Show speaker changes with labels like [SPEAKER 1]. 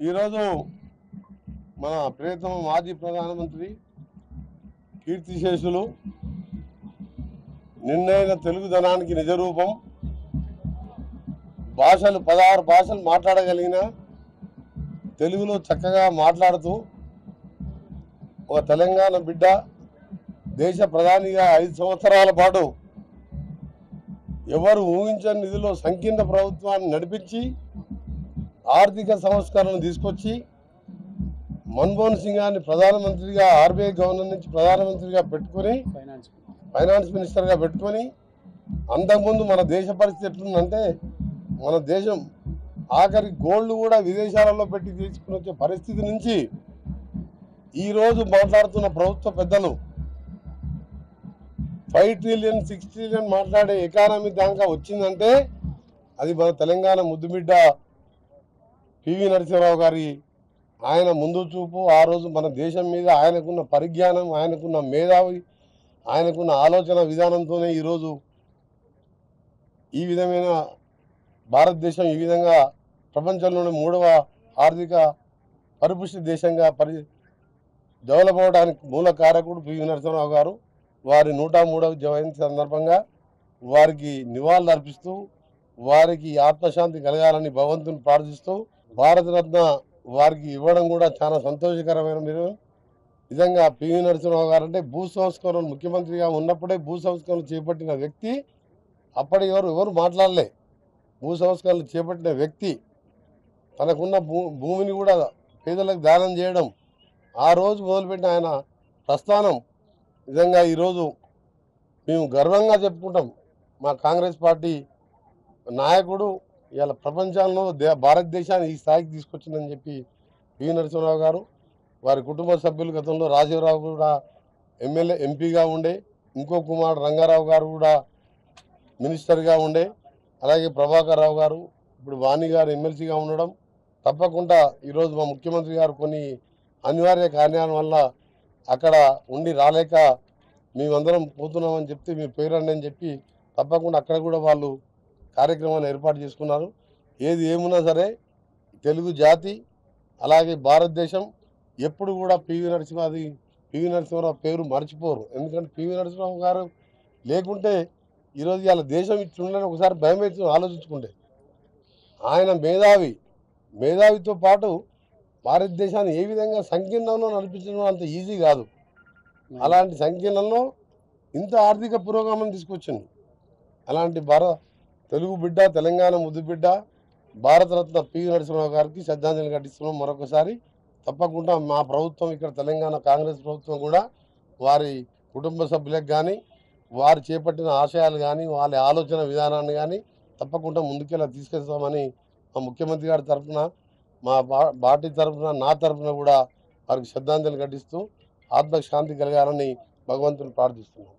[SPEAKER 1] ఈరోజు మన ప్రియతమ మాజీ ప్రధానమంత్రి కీర్తిశేషులు నిన్నైన తెలుగుదనానికి నిజరూపం. భాషలు 16 భాషలు మాట్లాడగలిగిన తెలుగులో చక్కగా మాట్లాడుతూ ఒక తెలంగాణ బిడ్డ దేశ ప్రధానిగా 5 సంవత్సరాల పాటు ఎవరు ఊహించని నిధిలో సంకీర్ణ ప్రభుత్వాన్ని నడిపించి ఆర్థిక సంస్కరణలు తీసుకొచ్చి మన్మోహన్ సింగ్ గారిని ప్రధానమంత్రిగా ఆర్బీఐ గవర్నర్ నుంచి ప్రధానమంత్రిగా పెట్టుకొని ఫైనాన్స్ మినిస్టర్గా పెట్టుకొని అంతకుముందు మన దేశ పరిస్థితి ఎట్లుందంటే మన దేశం ఆఖరి గోల్డ్ కూడా విదేశాలలో పెట్టి తీసుకుని వచ్చే పరిస్థితి నుంచి ఈరోజు మాట్లాడుతున్న ప్రభుత్వ పెద్దలు 5 ట్రిలియన్ 6 ట్రిలియన్ మాట్లాడే ఎకానమీ దాకా వచ్చిందంటే అది మన తెలంగాణ ముద్దుబిడ్డ పివి నరసింహారావు గారి ఆయన ముందు చూపు. ఆ రోజు మన దేశం మీద ఆయనకున్న పరిజ్ఞానం, ఆయనకున్న మేధావి, ఆయనకున్న ఆలోచన విధానంతోనే ఈరోజు ఈ విధమైన భారతదేశం ఈ విధంగా ప్రపంచంలోని 3వ ఆర్థిక పరిపుష్టి దేశంగా డెవలప్ అవడానికి మూల కారకుడు పివి నరసింహారావు గారు. వారి 103వ జయంతి సందర్భంగా వారికి నివాళులు అర్పిస్తూ వారికి ఆత్మశాంతి కలగాలని భగవంతుని ప్రార్థిస్తూ భారతరత్న వారికి ఇవ్వడం కూడా చాలా సంతోషకరమైన విధంగా పివి నరసింహారావు గారు అంటే భూ సంస్కరణ ముఖ్యమంత్రిగా ఉన్నప్పుడే భూ సంస్కరణ చేపట్టిన వ్యక్తి. అప్పటి ఎవరు మాట్లాడలే. భూ సంస్కరణలు చేపట్టిన వ్యక్తి తనకున్న భూమిని కూడా పేదలకు దానం చేయడం ఆ రోజు మొదలుపెట్టిన ఆయన ప్రస్థానం నిజంగా ఈరోజు మేము గర్వంగా చెప్పుకుంటాం. మా కాంగ్రెస్ పార్టీ నాయకుడు ఇవాళ ప్రపంచంలో భారతదేశాన్ని ఈ స్థాయికి తీసుకొచ్చిందని చెప్పి పివి నరసింహారావు గారు. వారి కుటుంబ సభ్యులు గతంలో రాజీవరావు కూడా ఎంపీగా ఉండే, ఇంకో కుమారుడు రంగారావు గారు కూడా మినిస్టర్గా ఉండే, అలాగే ప్రభాకర్ రావు గారు ఇప్పుడు వాణి గారు ఎమ్మెల్సీగా ఉండడం. తప్పకుండా ఈరోజు మా ముఖ్యమంత్రి గారు కొన్ని అనివార్య కారణాల వల్ల అక్కడ ఉండి రాలేక మేమందరం పోతున్నామని చెప్తే మీ పేరండి అని చెప్పి తప్పకుండా అక్కడ కూడా వాళ్ళు కార్యక్రమాన్ని ఏర్పాటు చేసుకున్నారు. ఏది ఏమున్నా సరే తెలుగు జాతి అలాగే భారతదేశం ఎప్పుడు కూడా పివి నరసింహారావు పేరు మర్చిపోరు. ఎందుకంటే పివి నరసింహారావు గారు లేకుంటే ఈరోజు ఇవాళ దేశం ఇట్లుండని ఒకసారి భయం అవుతుంది ఆలోచించుకుంటే. ఆయన మేధావితో పాటు భారతదేశాన్ని ఏ విధంగా సంకీర్ణంలో నడిపించడం అంత ఈజీ కాదు. అలాంటి సంకీర్ణంలో ఇంత ఆర్థిక పురోగమనం తీసుకొచ్చింది. అలాంటి తెలుగు బిడ్డ, తెలంగాణ ముద్దు బిడ్డ, భారతరత్న పివి నరసింహారావు గారికి శ్రద్ధాంజలి ఘటిస్తున్నాం మరొకసారి. తప్పకుండా మా ప్రభుత్వం ఇక్కడ తెలంగాణ కాంగ్రెస్ ప్రభుత్వం కూడా వారి కుటుంబ సభ్యులకు కానీ వారు చేపట్టిన ఆశయాలు కానీ వాళ్ళ ఆలోచన విధానాన్ని కానీ తప్పకుండా ముందుకెళ్ళి తీసుకెళ్తామని మా ముఖ్యమంత్రి గారి తరఫున మా పార్టీ తరఫున నా తరఫున కూడా వారికి శ్రద్ధాంజలి ఘటిస్తూ ఆత్మశాంతి కలగాలని భగవంతుని ప్రార్థిస్తున్నాం.